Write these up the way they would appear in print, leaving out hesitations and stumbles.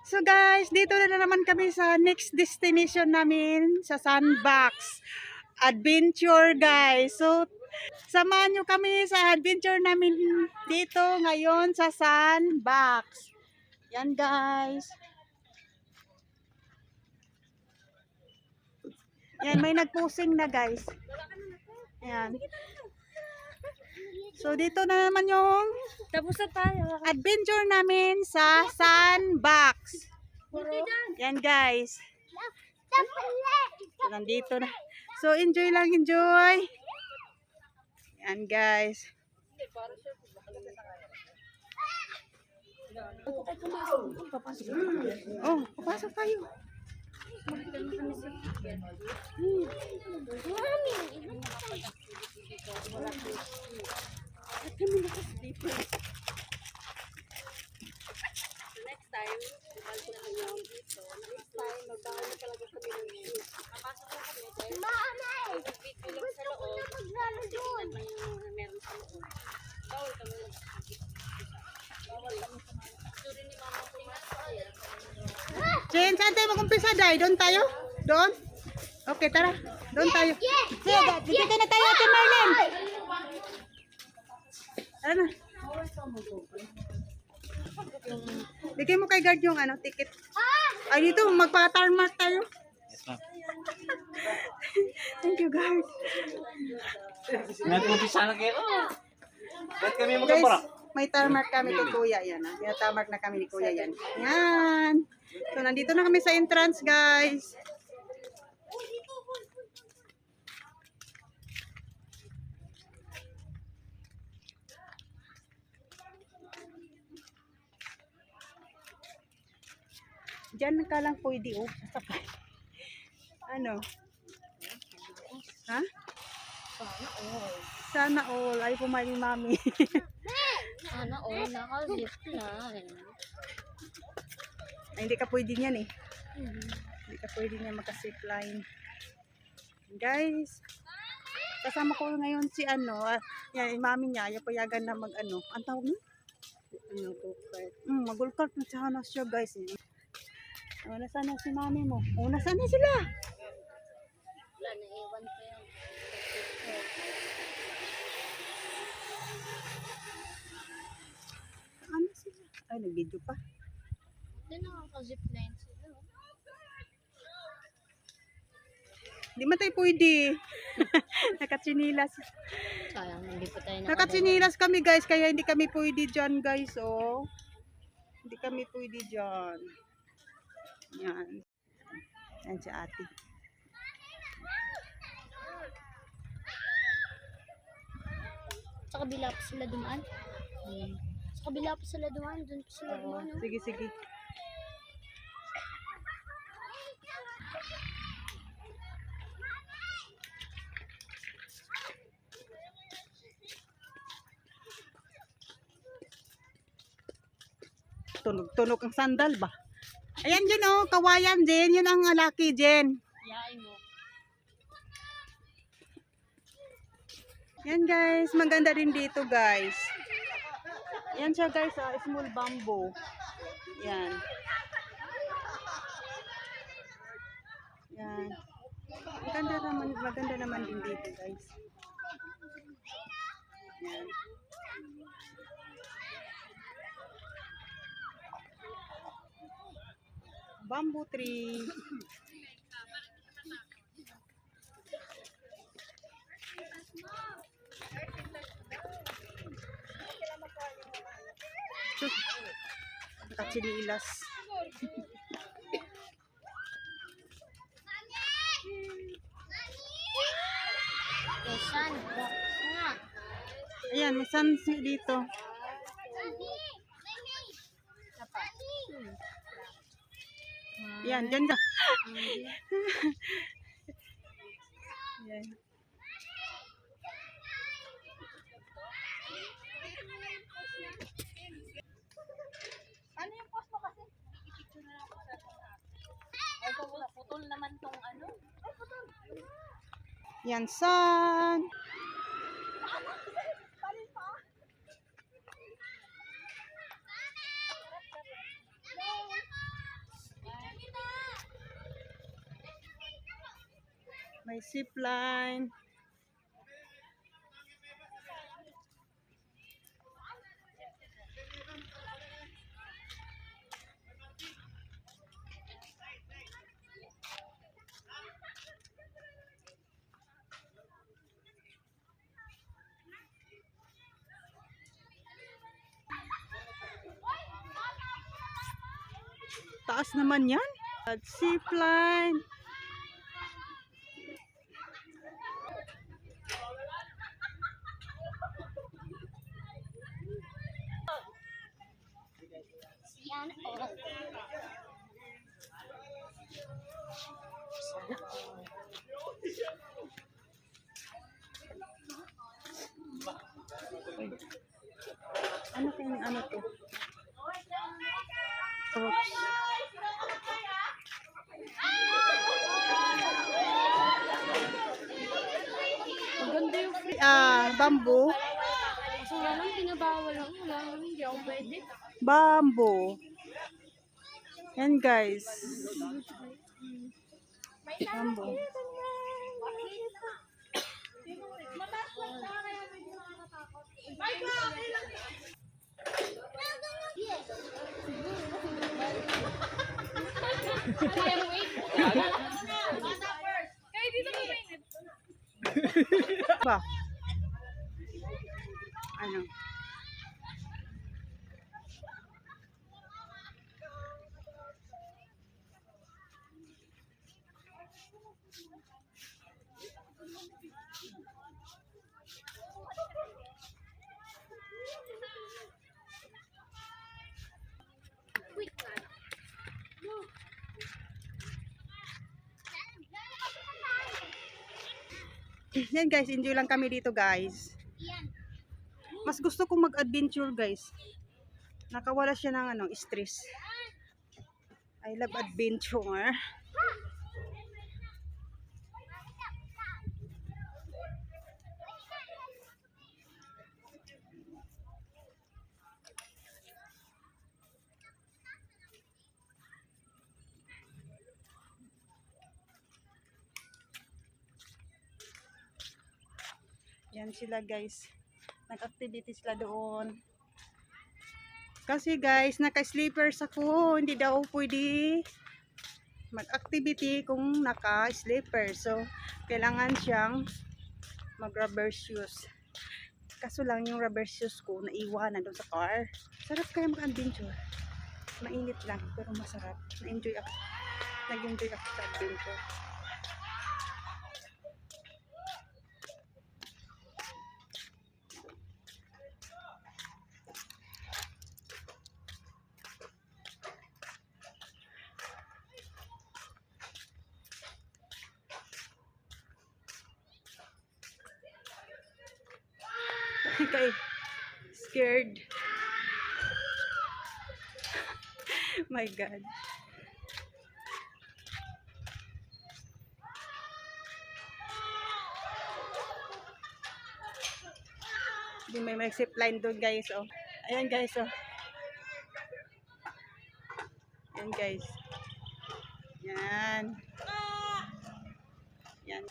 So guys, dito na naman kami sa next destination namin sa Sandbox Adventure guys. So samahan nyo kami sa adventure namin dito ngayon sa Sandbox. Yan guys. Yan, may nagpusing na guys. Yan. So dito na naman yung Tapos na tayo. adventure namin sa Sandbox. Yan guys. So, nandito na. So enjoy lang, enjoy. Yan guys. Oh, papasok tayo. Next time, balik na lang yung dito. Next time, magbahan na talaga kami ng dito. Papasok na kami. Video lang sa loob. Tingnan lang yung meron sa loob. Bawal kami mag-video. Bawal kami sa mga. Suri ni Mama pumasok. Jen, saan tayo mag-umpisa, Day? Doon tayo? Doon? Okay, tara. Doon tayo. Sige, dito na tayo, Ate Marlene. Ano? Bigay mo kay guard yung ano, ticket. Ay, dito, magpa-tarmac tayo. Thank you, guard. Nag-umpisa na kayo. Ba't kami Guys, magkabara? may tarmac kami kay Kuya. Yan, ha? Tarmac na kami ni Kuya yan. Yan. So, nandito na kami sa entrance, guys. Diyan ka lang pwede, oh. Sasakay. Ano? Ha? Sana all. Ay, pumaling mami. Sana all naka-zip line. Ay, hindi ka pwede niyan eh. Hindi ka pwede niyan maka-zipline. Guys, kasama ko ngayon si ano, yan, yung mami niya, yung payagan na mag-ano. Ang tawag mo? Ano, go-kart. Mag-go-kart na sana siya, guys. Oh, nasaan na si mami mo? Oh, nasaan na sila? Wala, naiwan ko yan. Ano sila? Ay, nag-video pa. Hindi nakaka-zip line sila. Hindi man tayo pwede. Nakatsinilas. Sayang, hindi pa tayo Nakatsinilas kami, guys, kaya hindi kami pwede dyan, guys, oh. Hindi kami pwede dyan. Yan. Yan si ate. Sa kabila pa sila dumaan. Sa kabila pa sila dumaan. Doon pa sila Oo, dumaan. sige, sige. Tunog-tunog ang sandal ba? Ayan dyan oh, kawayan din. Yun ang laki dyan. Yain mo. Yan guys, maganda rin dito guys. Yan siya guys, small bamboo. Yan. Yan. Maganda naman din dito guys. Yan. Bamboo tree. Nakatsinilas. Yan, box nga. Ayan, may sunset dito. Yan, dyan ka. Yan. Ano yung post mo kasi? I-picture na lang ako sa Ay, putol naman tong ano. Ay, putol. Yan, sun. May zipline. Taas naman yan. At zipline. Yan all. Ano kayong ano to? Oops. Maganda yung free. Bamboo. So, wala lang, pinabawal lang. Wala lang, hindi ako pwede. Bamboo. Yan guys. Bamboo. Ba? Ano? Yan guys, enjoy lang kami dito guys. Mas gusto kong mag-adventure guys. Nakawala siya ng ano, stress. I love adventure. Yan sila guys. Nag-activity sila doon. Kasi guys, naka-sleepers ako. Hindi daw pwede mag-activity kung naka-sleeper. So, kailangan siyang mag-rubber shoes. Kaso lang yung rubber shoes ko naiwan na doon sa car. Sarap kaya mag-adventure. Mainit lang pero masarap. Na-enjoy ako. Nag-enjoy ako sa adventure. Okay. Scared. My God. Hindi may zipline doon guys. Oh. Ayan guys. Oh. Ayan guys. Yan. Yan.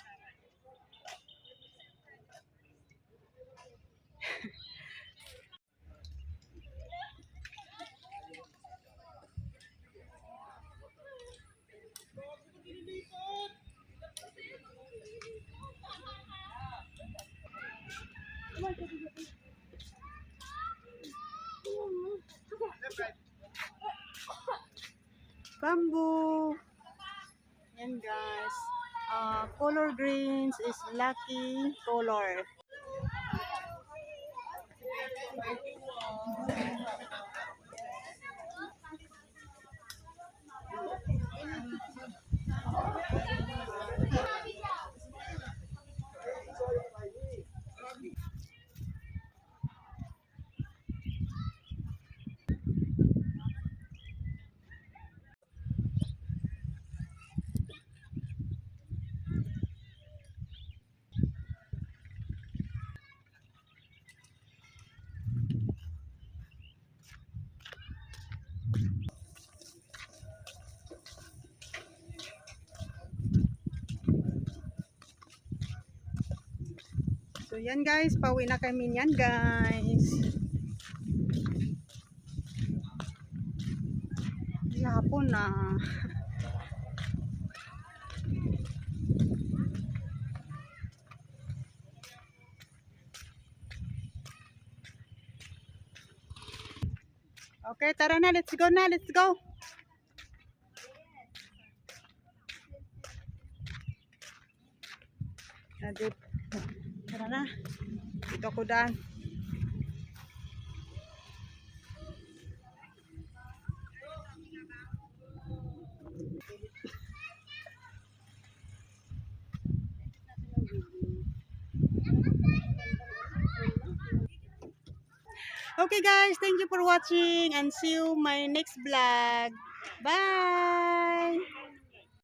Bamboo. Yan guys. Color greens is lucky color. So yan guys, pauwi na kami niyan guys. Hapon na. Okay, tara na, let's go na, let's go. Nadip. Tara na. Dito ako daan. Okay guys, thank you for watching and see you my next vlog. Bye!